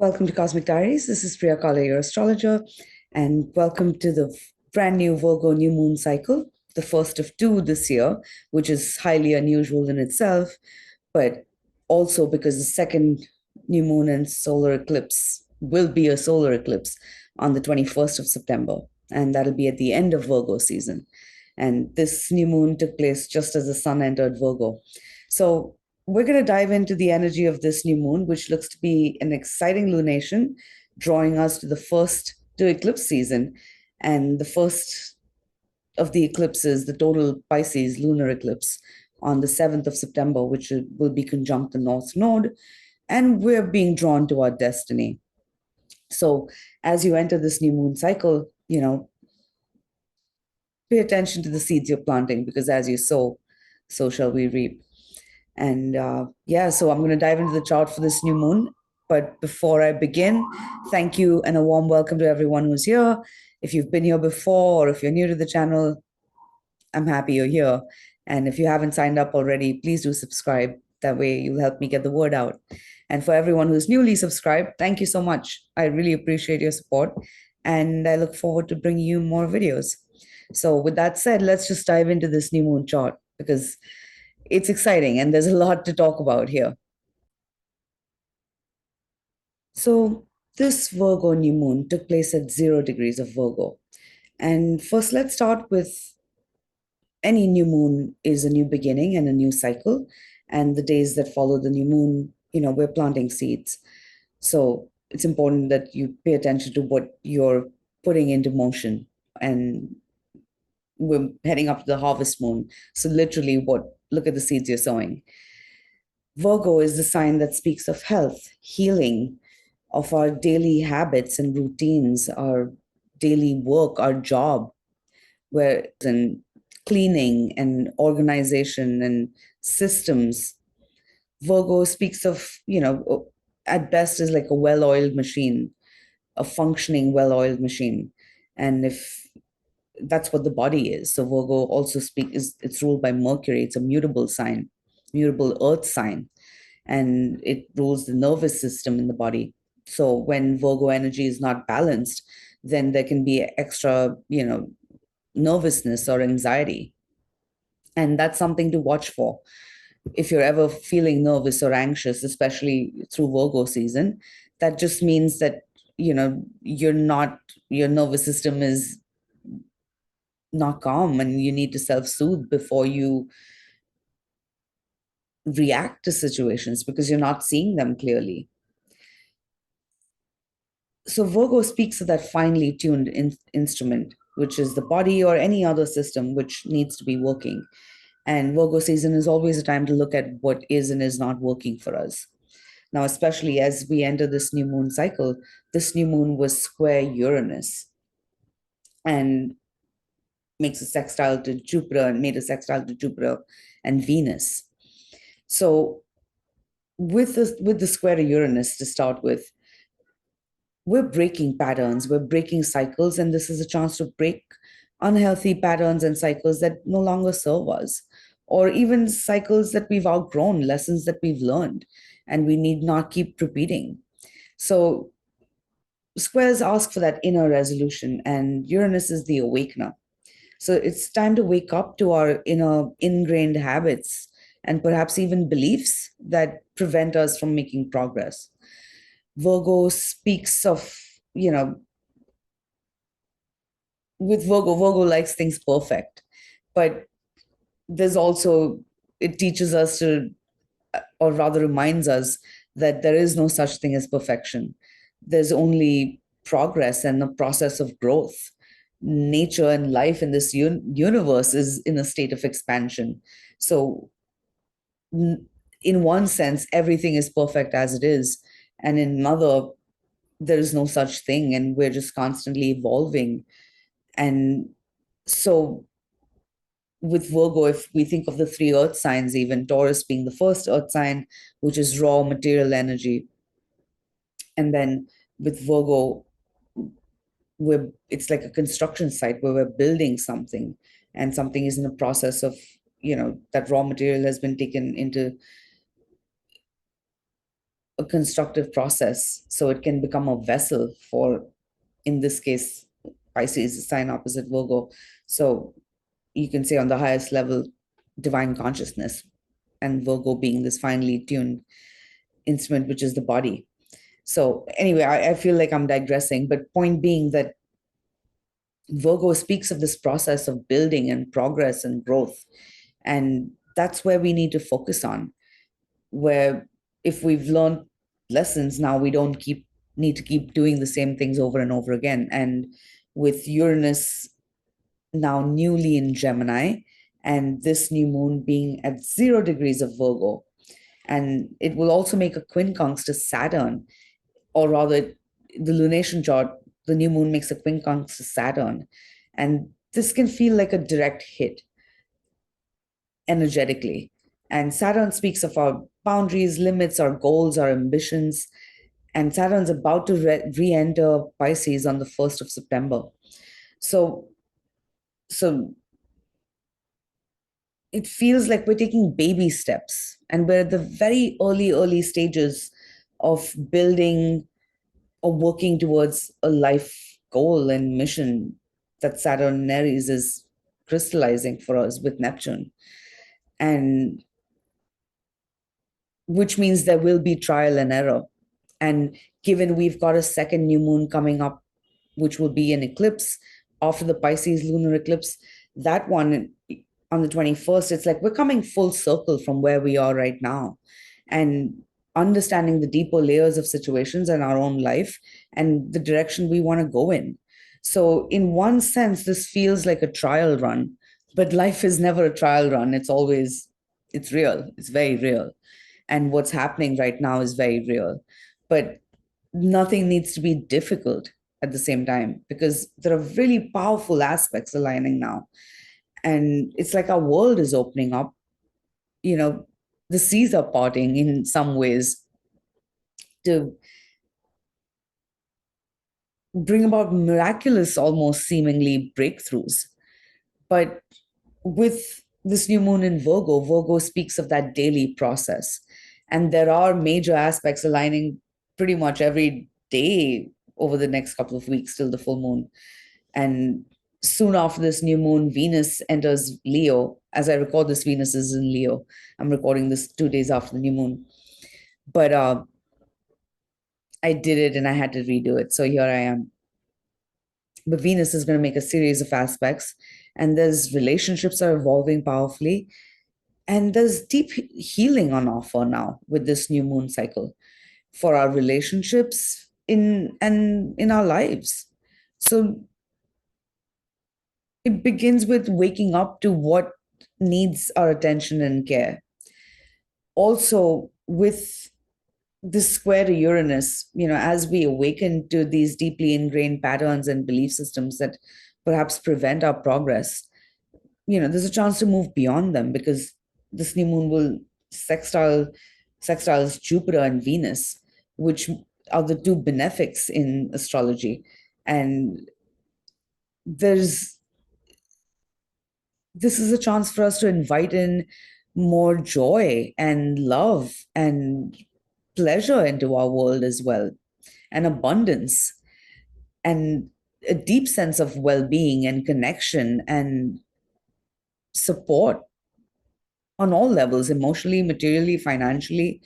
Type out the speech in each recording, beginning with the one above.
Welcome to Cosmic Diaries. This is Priya Kala, your astrologer, and welcome to the brand new Virgo new moon cycle, the first of two this year, which is highly unusual in itself, but also because the second new moon and solar eclipse will be a solar eclipse on the 21st of September, and that'll be at the end of Virgo season. And this new moon took place just as the sun entered Virgo. So we're going to dive into the energy of this new moon, which looks to be an exciting lunation, drawing us to the first to eclipse season. And the first of the eclipses, the total Pisces lunar eclipse, on the 7th of September, which will be conjunct the North Node. And we're being drawn to our destiny. So as you enter this new moon cycle, pay attention to the seeds you're planting, because as you sow, so shall we reap. And so I'm going to dive into the chart for this new moon. But before I begin, thank you and a warm welcome to everyone who's here. If you've been here before or if you're new to the channel, I'm happy you're here. And if you haven't signed up already, please do subscribe. That way you'll help me get the word out. And for everyone who's newly subscribed, thank you so much. I really appreciate your support. And I look forward to bringing you more videos. So with that said, let's just dive into this new moon chart, because it's exciting and there's a lot to talk about here. So this Virgo new moon took place at 0 degrees of Virgo. And first, let's start with any new moon is a new beginning and a new cycle. And the days that follow the new moon, we're planting seeds. So it's important that you pay attention to what you're putting into motion. And we're heading up to the harvest moon. So literally look at the seeds you're sowing. Virgo is the sign that speaks of health, healing, of our daily habits and routines, our daily work, our job, where in cleaning and organization and systems. Virgo speaks of, at best is like a well-oiled machine, a functioning well-oiled machine. And if that's what the body is. So Virgo also it's ruled by Mercury. It's a mutable sign, mutable earth sign, and it rules the nervous system in the body. So when Virgo energy is not balanced, then there can be extra, nervousness or anxiety. And that's something to watch for. If you're ever feeling nervous or anxious, especially through Virgo season, that just means that, your nervous system is not calm, and you need to self-soothe before you react to situations, because you're not seeing them clearly. So Virgo speaks of that finely tuned instrument, which is the body or any other system which needs to be working. And Virgo season is always a time to look at what is and is not working for us. Now, especially as we enter this new moon cycle, this new moon was square Uranus and makes a sextile to Jupiter, and made a sextile to Jupiter and Venus. So with the square Uranus to start with, we're breaking patterns, we're breaking cycles, and this is a chance to break unhealthy patterns and cycles that no longer serve us, or even cycles that we've outgrown, lessons that we've learned, and we need not keep repeating. So squares ask for that inner resolution, and Uranus is the awakener. So it's time to wake up to our inner ingrained habits and perhaps even beliefs that prevent us from making progress. Virgo speaks of, with Virgo likes things perfect, but there's also, it teaches us to, or rather reminds us that there is no such thing as perfection. There's only progress and the process of growth. Nature and life in this universe is in a state of expansion. So in one sense, everything is perfect as it is. And in another, there is no such thing, and we're just constantly evolving. And so with Virgo, if we think of the three earth signs, even Taurus being the first earth sign, which is raw material energy. And then with Virgo, it's like a construction site where we're building something, and something is in the process of, that raw material has been taken into a constructive process so it can become a vessel for, in this case, Pisces is sign opposite Virgo. So you can say on the highest level, divine consciousness, and Virgo being this finely tuned instrument, which is the body. So anyway, I feel like I'm digressing, but point being that Virgo speaks of this process of building and progress and growth. And that's where we need to focus on, where if we've learned lessons now, we don't need to keep doing the same things over and over again. And with Uranus now newly in Gemini, and this new moon being at 0 degrees of Virgo, and it will also make a quincunx to Saturn, or rather, the lunation chart, the new moon makes a quincunx to Saturn. And this can feel like a direct hit energetically. And Saturn speaks of our boundaries, limits, our goals, our ambitions. And Saturn's about to re enter Pisces on the 1st of September. So, so it feels like we're taking baby steps and we're at the very early stages of building or working towards a life goal and mission that Saturn and Aries is crystallizing for us with Neptune. And which means there will be trial and error. And given we've got a second new moon coming up, which will be an eclipse after the Pisces lunar eclipse, that one on the 21st, it's like we're coming full circle from where we are right now and understanding the deeper layers of situations in our own life and the direction we want to go in. So, in one sense, this feels like a trial run, but life is never a trial run. It's real, it's very real. And what's happening right now is very real. But nothing needs to be difficult at the same time because there are really powerful aspects aligning now. And it's like our world is opening up. You know, the seas are parting in some ways to bring about miraculous, almost seemingly breakthroughs. But with this new moon in Virgo, Virgo speaks of that daily process. And there are major aspects aligning pretty much every day over the next couple of weeks till the full moon. And soon after this new moon, Venus enters Leo. As I record this, Venus is in Leo. I'm recording this 2 days after the new moon. But I did it and I had to redo it. So here I am. But Venus is going to make a series of aspects, and there's relationships are evolving powerfully, and there's deep healing on offer now with this new moon cycle for our relationships in our lives. So it begins with waking up to what needs our attention and care. Also, with this square to Uranus, as we awaken to these deeply ingrained patterns and belief systems that perhaps prevent our progress, there's a chance to move beyond them because this new moon will sextiles Jupiter and Venus, which are the two benefics in astrology. And this is a chance for us to invite in more joy and love and pleasure into our world as well, and abundance and a deep sense of well-being and connection and support on all levels, emotionally, materially, financially.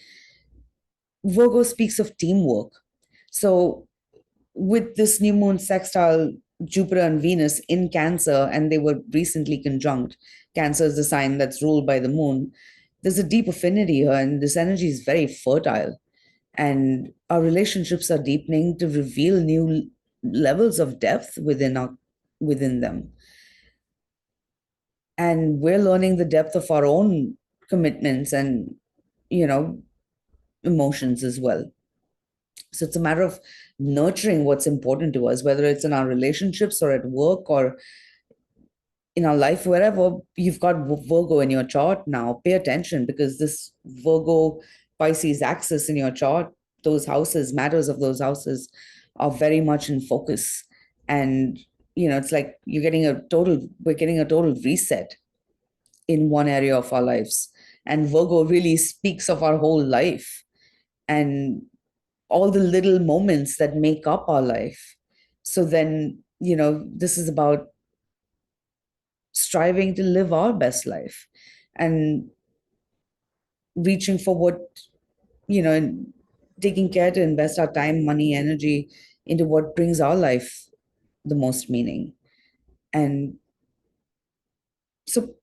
Virgo speaks of teamwork. So with this new moon sextile Jupiter and Venus in Cancer, and they were recently conjunct. Cancer is the sign that's ruled by the moon. There's a deep affinity here, and this energy is very fertile. And our relationships are deepening to reveal new levels of depth within them. And we're learning the depth of our own commitments and, emotions as well. So it's a matter of nurturing what's important to us, whether it's in our relationships or at work or in our life, wherever you've got Virgo in your chart now. Pay attention, because this Virgo Pisces axis in your chart, those houses, matters of those houses are very much in focus. And, it's like we're getting a total reset in one area of our lives. And Virgo really speaks of our whole life. and all the little moments that make up our life. So then, this is about striving to live our best life and reaching for what, and taking care to invest our time, money, energy into what brings our life the most meaning. And so,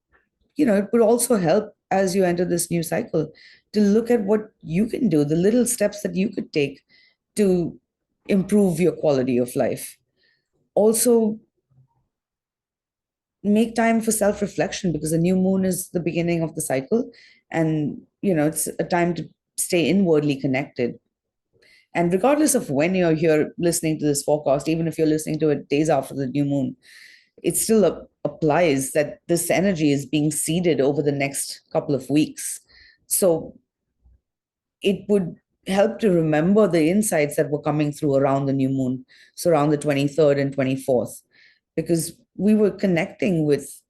it would also help as you enter this new cycle to look at what you can do, the little steps that you could take to improve your quality of life. Also, make time for self reflection, because the new moon is the beginning of the cycle. And, it's a time to stay inwardly connected. And regardless of when you're here listening to this forecast, even if you're listening to it days after the new moon, it still applies that this energy is being seeded over the next couple of weeks. So it would help to remember the insights that were coming through around the new moon, so around the 23rd and 24th, because we were connecting with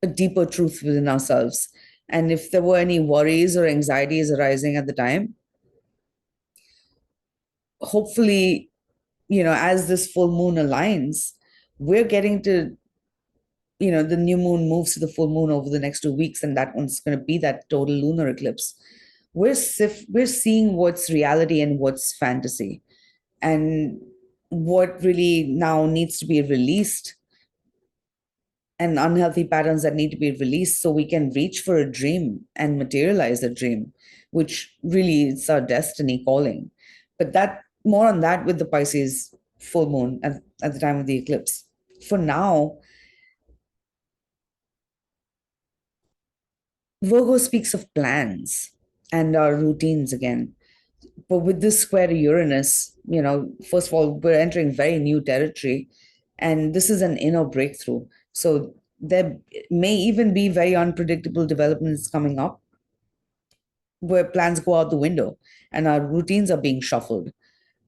a deeper truth within ourselves. And if there were any worries or anxieties arising at the time, hopefully, as this full moon aligns, we're getting to, the new moon moves to the full moon over the next 2 weeks, and that one's going to be that total lunar eclipse. We're seeing what's reality and what's fantasy, and what really now needs to be released, and unhealthy patterns that need to be released, so we can reach for a dream and materialize a dream, which really is our destiny calling. But that, more on that with the Pisces full moon at the time of the eclipse. For now, Virgo speaks of plans and our routines again. But with this square to Uranus, first of all, we're entering very new territory, and this is an inner breakthrough. So there may even be very unpredictable developments coming up where plans go out the window and our routines are being shuffled.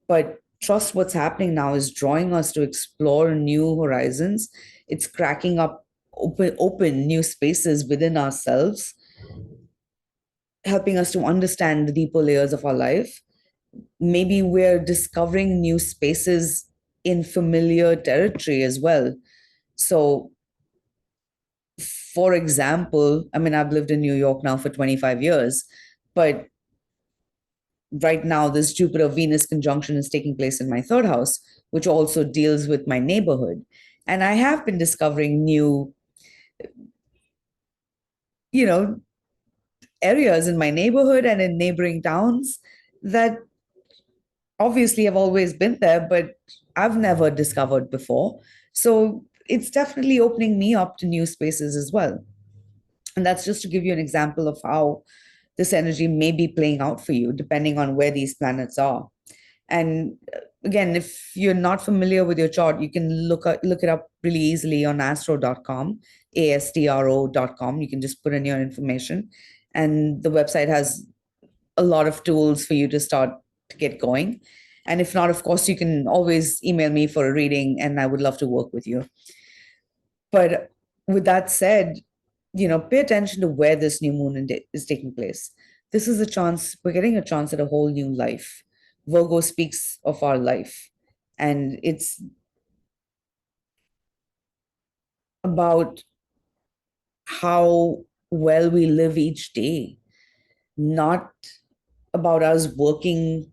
But trust, what's happening now is drawing us to explore new horizons. It's cracking up open new spaces within ourselves, helping us to understand the deeper layers of our life. Maybe we're discovering new spaces in familiar territory as well. So, for example, I mean, I've lived in New York now for 25 years, but right now, this Jupiter Venus conjunction is taking place in my third house, which also deals with my neighborhood. And I have been discovering new, you know, areas in my neighborhood and in neighboring towns that obviously have always been there, but I've never discovered before. So it's definitely opening me up to new spaces as well. And that's just to give you an example of how this energy may be playing out for you, depending on where these planets are. And again, if you're not familiar with your chart, you can look it up really easily on astro.com, astro.com. You can just put in your information. And the website has a lot of tools for you to start to get going. And if not, of course, you can always email me for a reading, and I would love to work with you. But with that said, pay attention to where this new moon is taking place. This is a chance, we're getting a chance at a whole new life. Virgo speaks of our life, and it's about how well we live each day, not about us working,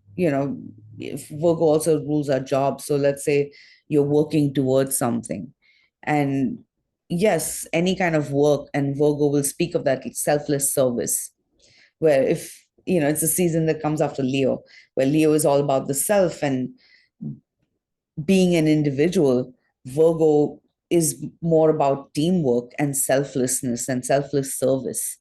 if Virgo also rules our job. So let's say you're working towards something. And yes, any kind of work, and Virgo will speak of that selfless service, where if, it's a season that comes after Leo, where Leo is all about the self and being an individual. Virgo is more about teamwork and selflessness and selfless service.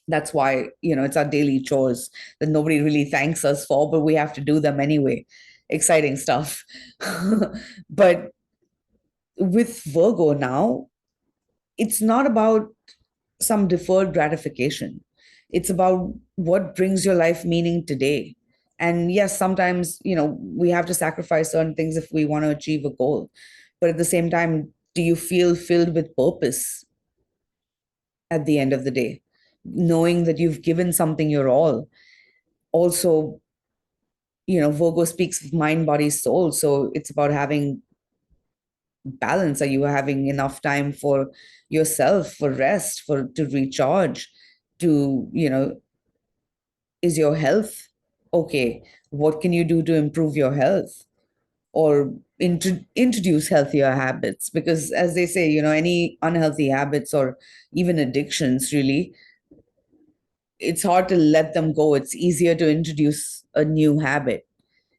That's why, it's our daily chores that nobody really thanks us for, but we have to do them anyway. Exciting stuff. But with Virgo now, it's not about some deferred gratification. It's about what brings your life meaning today. And yes, sometimes, we have to sacrifice certain things if we want to achieve a goal. But at the same time, do you feel filled with purpose at the end of the day, knowing that you've given something your all? Also, Virgo speaks of mind, body, soul. So it's about having balance. Are you having enough time for yourself, for rest, for to recharge, to, is your health okay? What can you do to improve your health, or introduce healthier habits? Because as they say, any unhealthy habits or even addictions, really, it's hard to let them go. It's easier to introduce a new habit,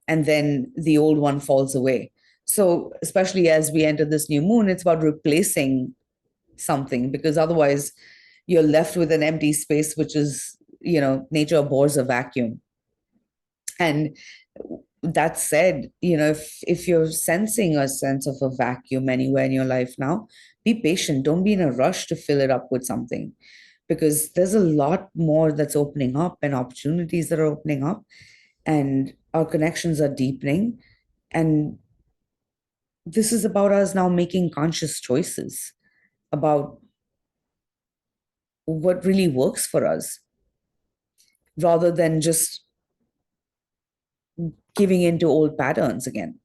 and then the old one falls away. So especially as we enter this new moon, it's about replacing something, because otherwise you're left with an empty space, which is, nature abhors a vacuum. And that said, if you're sensing a sense of a vacuum anywhere in your life now, be patient. Don't be in a rush to fill it up with something, because there's a lot more that's opening up, and opportunities that are opening up, and our connections are deepening. And this is about us now making conscious choices about what really works for us, rather than just giving into old patterns again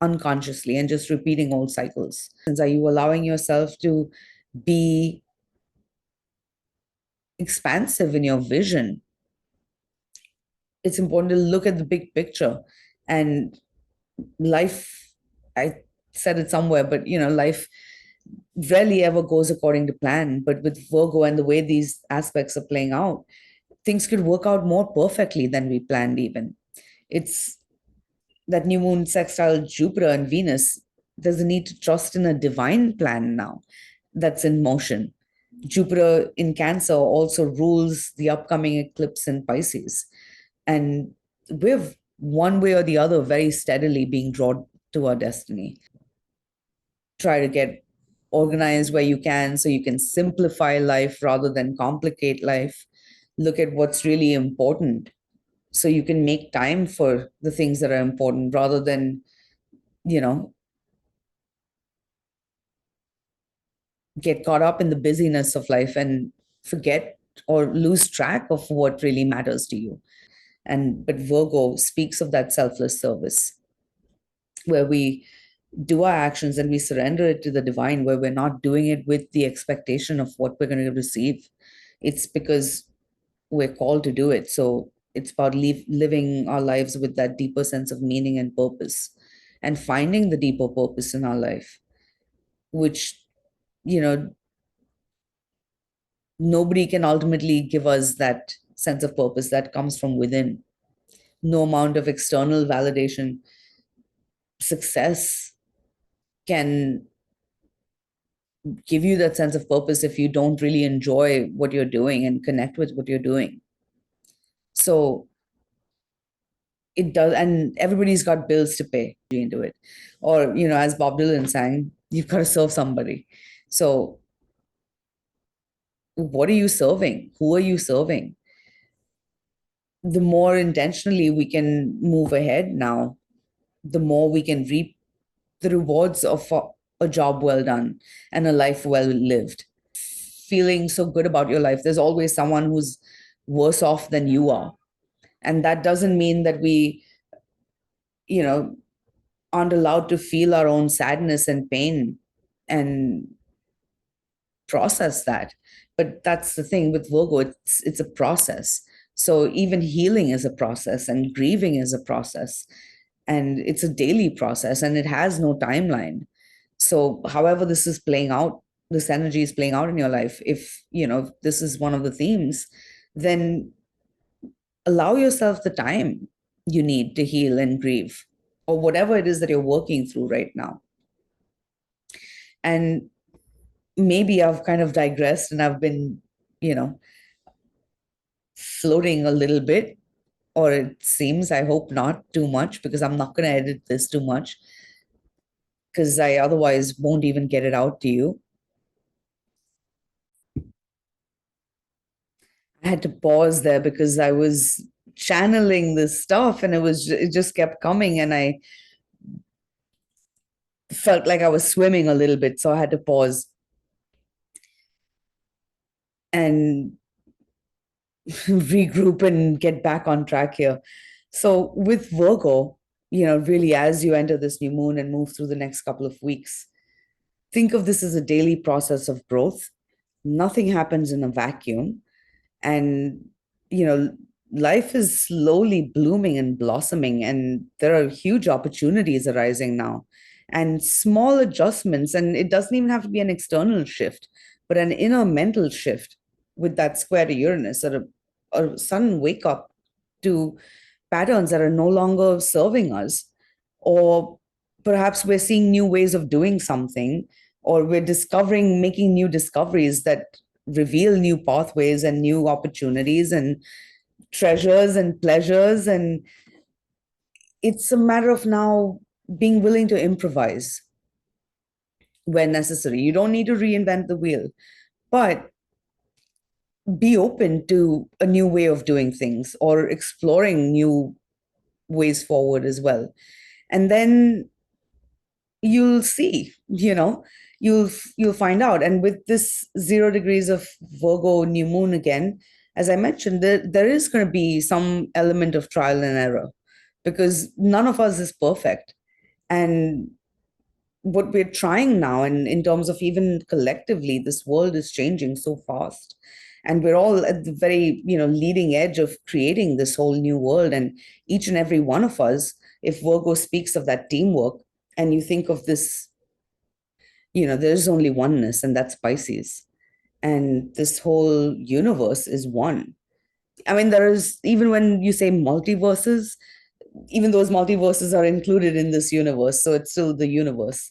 unconsciously and just repeating old cycles. Are you allowing yourself to be expansive in your vision? It's important to look at the big picture. And life, I said it somewhere, but life rarely ever goes according to plan. But with Virgo and the way these aspects are playing out, things could work out more perfectly than we planned, even. It's that new moon sextile Jupiter and Venus. There's a need to trust in a divine plan now that's in motion. Jupiter in Cancer also rules the upcoming eclipse in Pisces. And we're one way or the other very steadily being drawn to our destiny. Try to get organized where you can, so you can simplify life rather than complicate life. Look at what's really important, so you can make time for the things that are important, rather than, you know, get caught up in the busyness of life and forget or lose track of what really matters to you. And but Virgo speaks of that selfless service, where we do our actions and we surrender it to the divine, where we're not doing it with the expectation of what we're going to receive. It's because we're called to do it. So it's about living our lives with that deeper sense of meaning and purpose, and finding the deeper purpose in our life, which, you know, nobody can ultimately give us that sense of purpose that comes from within. No amount of external validation, success can give you that sense of purpose if you don't really enjoy what you're doing and connect with what you're doing. So it does, and everybody's got bills to pay into it. Or, as Bob Dylan sang, you've got to serve somebody. So what are you serving? Who are you serving? The more intentionally we can move ahead now, the more we can reap the rewards of a job well done and a life well lived. Feeling so good about your life, there's always someone who's worse off than you are. And that doesn't mean that we, you know, aren't allowed to feel our own sadness and pain and process that. But that's the thing with Virgo, it's a process. So even healing is a process, and grieving is a process, and it's a daily process, and it has no timeline. So however this is playing out, this energy is playing out in your life, if this is one of the themes, then allow yourself the time you need to heal and grieve, or whatever it is that you're working through right now. And maybe I've kind of digressed, and I've been, you know, floating a little bit, or it seems, I hope not too much, because I'm not going to edit this too much, because I otherwise won't even get it out to you. I had to pause there because I was channeling this stuff, and it just kept coming, and I felt like I was swimming a little bit, so I had to pause. And regroup and get back on track here. So with Virgo, really as you enter this new moon and move through the next couple of weeks, think of this as a daily process of growth. Nothing happens in a vacuum. And, you know, life is slowly blooming and blossoming, and there are huge opportunities arising now and small adjustments. And it doesn't even have to be an external shift, but an inner mental shift with that square to Uranus, or a sudden wake up to patterns that are no longer serving us. Or perhaps we're seeing new ways of doing something, or we're discovering, making new discoveries that reveal new pathways and new opportunities and treasures and pleasures. And it's a matter of now being willing to improvise where necessary. You don't need to reinvent the wheel, but be open to a new way of doing things or exploring new ways forward as well. And then you'll see, you'll find out. And with this 0 degrees of Virgo new moon again, as I mentioned, there is going to be some element of trial and error, because none of us is perfect. And what we're trying now, and in terms of even collectively, this world is changing so fast, and we're all at the very leading edge of creating this whole new world. And each and every one of us, if Virgo speaks of that teamwork, and you think of this, there's only oneness, and that's Pisces. And this whole universe is one. I mean, there is, even when you say multiverses, even those multiverses are included in this universe, so it's still the universe.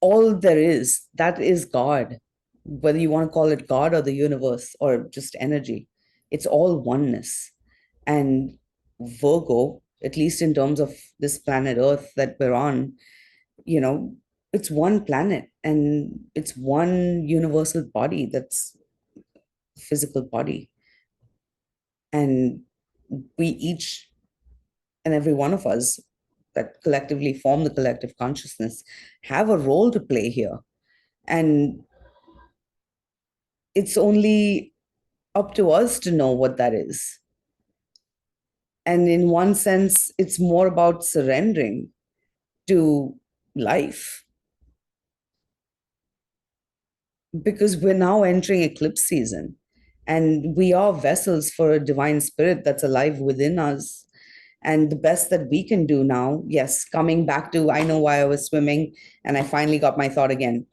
All there is, that is God. Whether you want to call it God or the universe or just energy, it's all oneness. And Virgo, at least in terms of this planet Earth that we're on, you know, it's one planet, and it's one universal body, that's physical body. And we each and every one of us that collectively form the collective consciousness have a role to play here. And it's only up to us to know what that is. And in one sense, it's more about surrendering to life, because we're now entering eclipse season, and we are vessels for a divine spirit that's alive within us. And the best that we can do now, yes, coming back to, I know why I was swimming, and I finally got my thought again.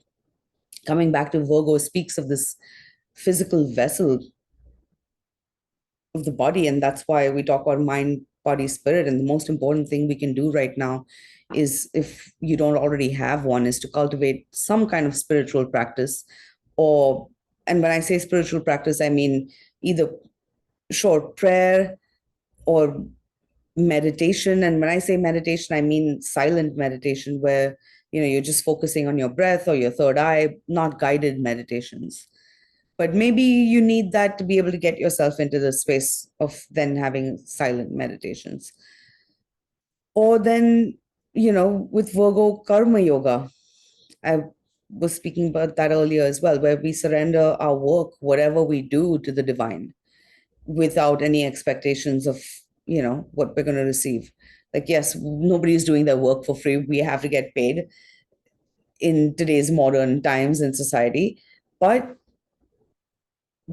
Coming back to Virgo speaks of this physical vessel of the body, and that's why we talk about mind, body, spirit. And the most important thing we can do right now is, if you don't already have one, is to cultivate some kind of spiritual practice. Or, and when I say spiritual practice, I mean either short prayer or meditation. And when I say meditation, I mean silent meditation, where you're just focusing on your breath or your third eye, not guided meditations. But maybe you need that to be able to get yourself into the space of then having silent meditations. Or then, with Virgo, karma yoga. I was speaking about that earlier as well, where we surrender our work, whatever we do, to the divine, without any expectations of what we're going to receive. Like, yes, nobody's doing their work for free. We have to get paid in today's modern times and society, but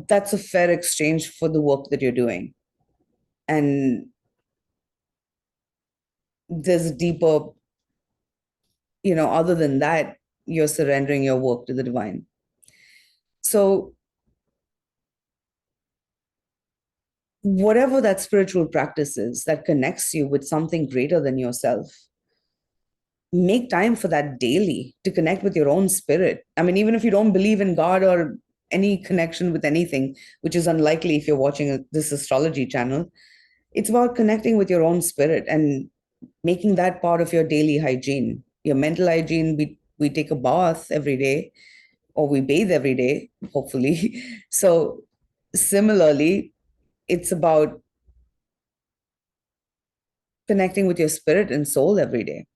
that's a fair exchange for the work that you're doing. And there's a deeper, other than that, you're surrendering your work to the divine. So whatever that spiritual practice is that connects you with something greater than yourself, make time for that daily, to connect with your own spirit. I mean, even if you don't believe in God or any connection with anything, which is unlikely if you're watching this astrology channel, it's about connecting with your own spirit and making that part of your daily hygiene, your mental hygiene. We take a bath every day, or we bathe every day, hopefully. So similarly, it's about connecting with your spirit and soul every day.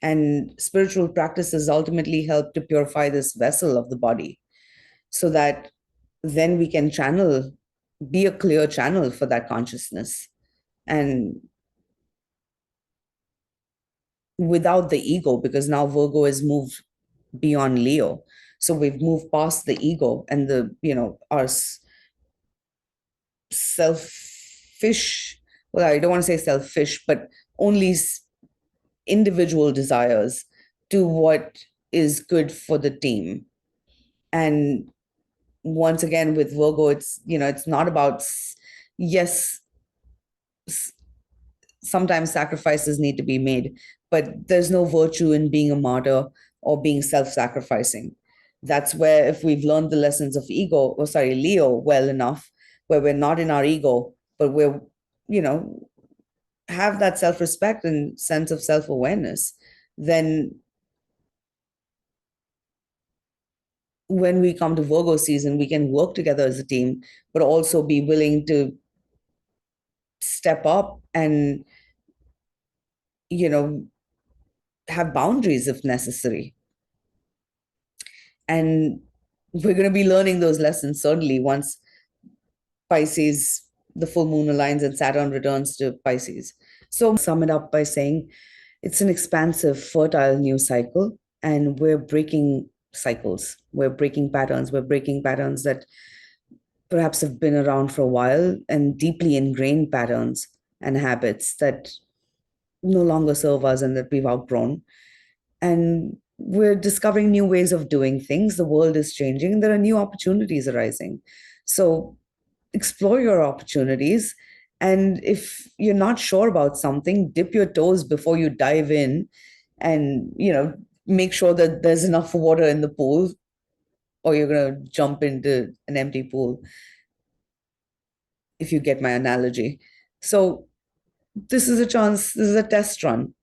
And spiritual practices ultimately help to purify this vessel of the body, so that then we can channel be a clear channel for that consciousness, and without the ego, because now Virgo has moved beyond Leo. So we've moved past the ego and our selfish, well, I don't want to say selfish, but only individual desires to what is good for the team. And once again, with Virgo, it's not about, yes, sometimes sacrifices need to be made, but there's no virtue in being a martyr or being self-sacrificing. That's where, if we've learned the lessons of Leo well enough, where we're not in our ego, but we're, you know, have that self-respect and sense of self-awareness, then when we come to Virgo season, we can work together as a team, but also be willing to step up and, you know, have boundaries if necessary. And we're going to be learning those lessons certainly once Pisces, the full moon aligns and Saturn returns to Pisces. So, sum it up by saying it's an expansive, fertile new cycle, and we're breaking cycles, we're breaking patterns, that perhaps have been around for a while, and deeply ingrained patterns and habits that no longer serve us and that we've outgrown. And we're discovering new ways of doing things. The world is changing. There are new opportunities arising. So explore your opportunities. And if you're not sure about something, dip your toes before you dive in, and, make sure that there's enough water in the pool, or you're going to jump into an empty pool, if you get my analogy. So this is a chance, this is a test run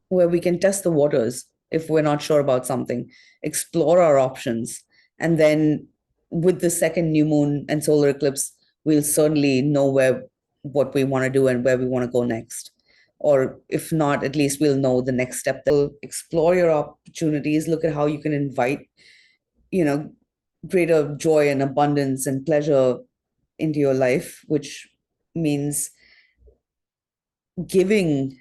where we can test the waters if we're not sure about something, explore our options, and then with the second new moon and solar eclipse, we'll certainly know what we want to do and where we want to go next. Or if not, at least we'll know the next step. Explore your opportunities, look at how you can invite, you know, greater joy and abundance and pleasure into your life, which means giving.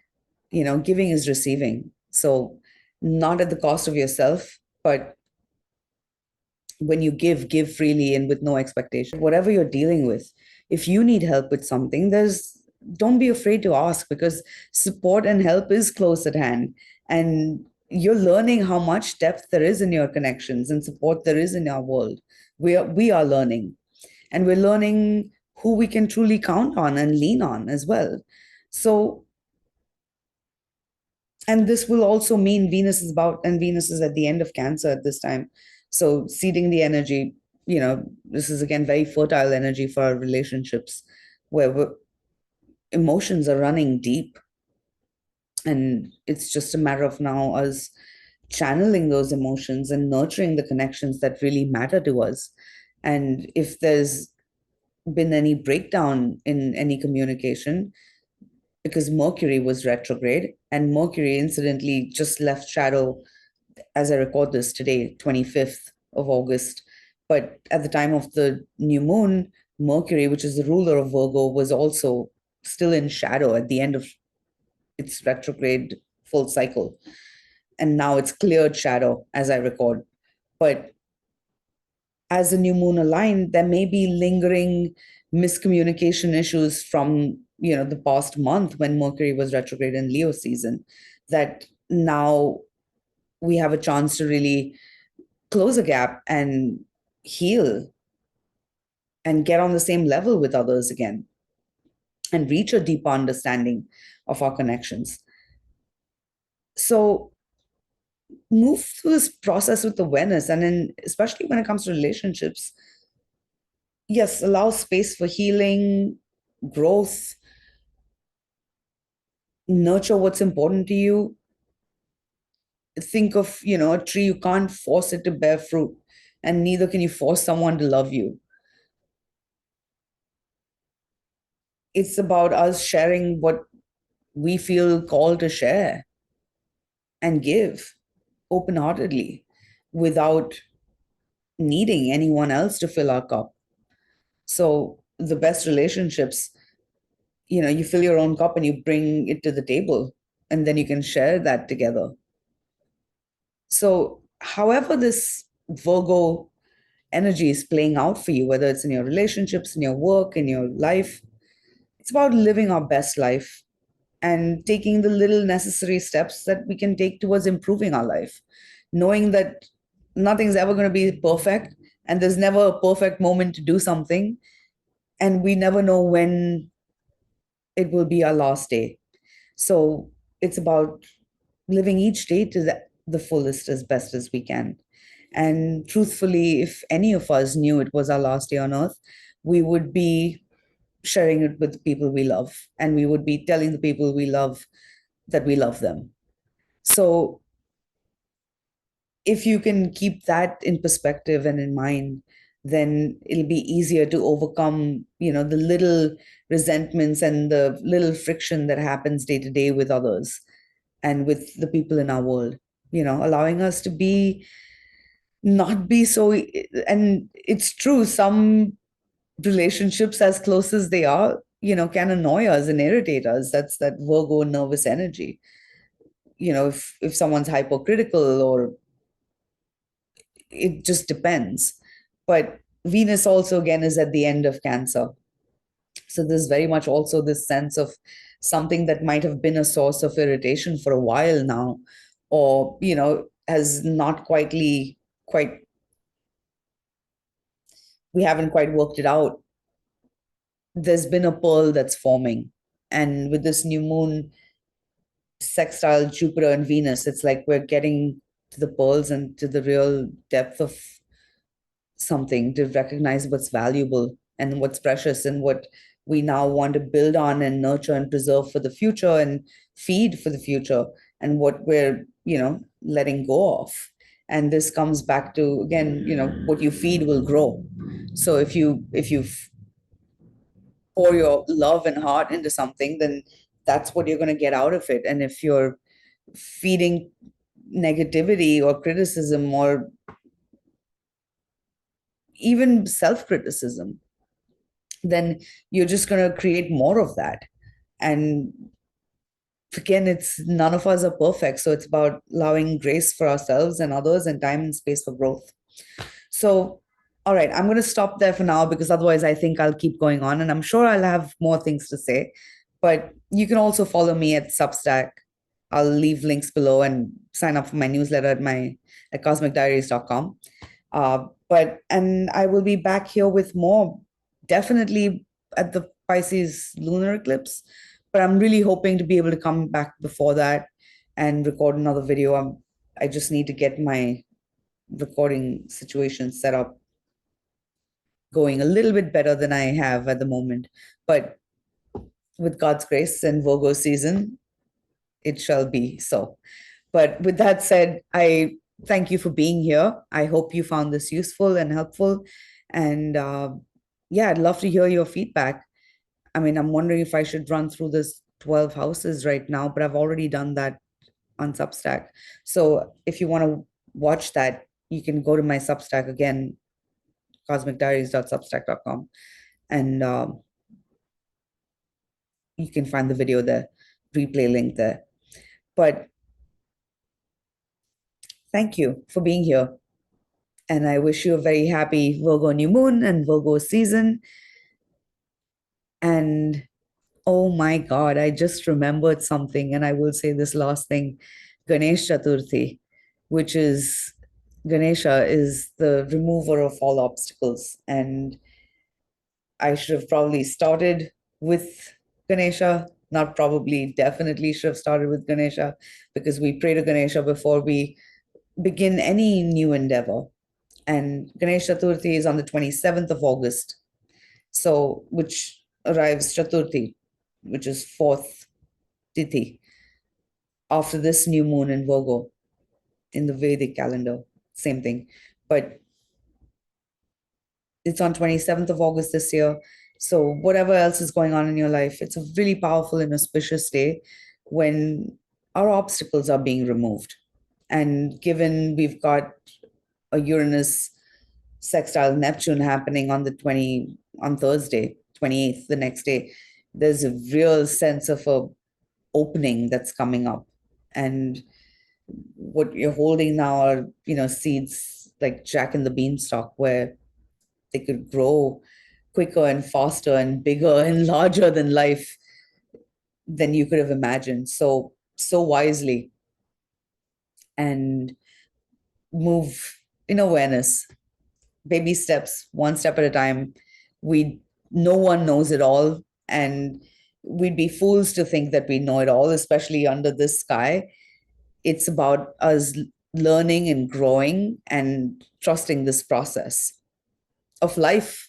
Giving is receiving. So not at the cost of yourself, but when you give freely and with no expectation. Whatever you're dealing with, if you need help with something, don't be afraid to ask, because support and help is close at hand. And you're learning how much depth there is in your connections and support there is in our world. We are learning, and we're learning who we can truly count on and lean on as well. So, and this will also mean Venus is at the end of Cancer at this time. So seeding the energy, this is again very fertile energy for our relationships, where emotions are running deep. And it's just a matter of now us channeling those emotions and nurturing the connections that really matter to us. And if there's been any breakdown in any communication, because Mercury was retrograde, and Mercury incidentally just left shadow as I record this today, 25th of August. But at the time of the new moon, Mercury, which is the ruler of Virgo, was also still in shadow at the end of its retrograde full cycle. And now it's cleared shadow as I record. But as the new moon aligned, there may be lingering miscommunication issues from the past month when Mercury was retrograde in Leo season, that now we have a chance to really close a gap and heal and get on the same level with others again and reach a deeper understanding of our connections. So move through this process with awareness, and then especially when it comes to relationships, yes, allow space for healing, growth, nurture what's important to you. Think of, a tree, you can't force it to bear fruit, and neither can you force someone to love you. It's about us sharing what we feel called to share and give open-heartedly, without needing anyone else to fill our cup. So the best relationships, you fill your own cup and you bring it to the table, and then you can share that together. So, however, this Virgo energy is playing out for you, whether it's in your relationships, in your work, in your life, it's about living our best life and taking the little necessary steps that we can take towards improving our life, knowing that nothing's ever going to be perfect and there's never a perfect moment to do something. And we never know when it will be our last day. So it's about living each day to the fullest as best as we can. And truthfully, if any of us knew it was our last day on earth, we would be sharing it with the people we love, and we would be telling the people we love that we love them. So if you can keep that in perspective and in mind, then it'll be easier to overcome, the little resentments and the little friction that happens day to day with others and with the people in our world, allowing us to be not be so. And it's true, some relationships, as close as they are, can annoy us and irritate us. That's that Virgo nervous energy. If someone's hypocritical, or it just depends. But Venus also again is at the end of Cancer. So there's very much also this sense of something that might have been a source of irritation for a while now, or, has not quite, we haven't quite worked it out. There's been a pearl that's forming. And with this new moon sextile Jupiter and Venus, it's like we're getting to the pearls and to the real depth of something, to recognize what's valuable and what's precious and what we now want to build on and nurture and preserve for the future and feed for the future, and what we're, letting go of. And this comes back to, again, what you feed will grow. So if you pour your love and heart into something, then that's what you're going to get out of it. And if you're feeding negativity or criticism or even self-criticism, then you're just going to create more of that. And again, it's none of us are perfect, so it's about allowing grace for ourselves and others, and time and space for growth. So, all right, I'm going to stop there for now, because otherwise I think I'll keep going on, and I'm sure I'll have more things to say. But you can also follow me at Substack. I'll leave links below, and sign up for my newsletter at cosmicdiaries.com. And I will be back here with more, definitely at the Pisces lunar eclipse. But I'm really hoping to be able to come back before that and record another video. I just need to get my recording situation set up, going a little bit better than I have at the moment. But with God's grace and Virgo season, it shall be so. But with that said, I thank you for being here. I hope you found this useful and helpful. And yeah, I'd love to hear your feedback. I mean, I'm wondering if I should run through this 12 houses right now, but I've already done that on Substack. So if you want to watch that, you can go to my Substack again, cosmicdiaries.substack.com, and you can find the video there, replay link there. But thank you for being here. And I wish you a very happy Virgo new moon and Virgo season. And oh my God, I just remembered something, and I will say this last thing. Ganesh Chaturthi, which is, Ganesha is the remover of all obstacles. And I should have probably started with Ganesha, not probably, definitely should have started with Ganesha, because we pray to Ganesha before we begin any new endeavor. And Ganesh Chaturthi is on the 27th of August. So, which arrives Chaturthi, which is fourth Tithi, after this new moon in Virgo in the Vedic calendar. Same thing. But it's on 27th of August this year. So whatever else is going on in your life, it's a really powerful and auspicious day when our obstacles are being removed. And given we've got a Uranus sextile Neptune happening on the on Thursday, 28th, the next day, there's a real sense of a opening that's coming up. And what you're holding now are, seeds like Jack and the Beanstalk, where they could grow quicker and faster and bigger and larger than life than you could have imagined. So wisely, and move in awareness, baby steps, one step at a time. We No one knows it all, and we'd be fools to think that we know it all, especially under this sky. It's about us learning and growing and trusting this process of life.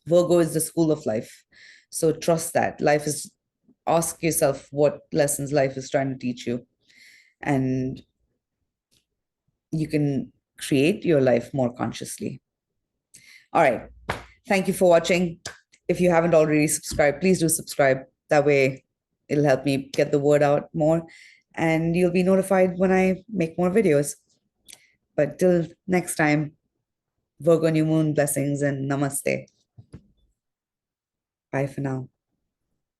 Virgo is the school of life. So trust that. Ask yourself what lessons life is trying to teach you. And you can create your life more consciously. All right. Thank you for watching. If you haven't already subscribed, please do subscribe. That way, it'll help me get the word out more, and you'll be notified when I make more videos. But till next time, Virgo new moon blessings and namaste. Bye for now.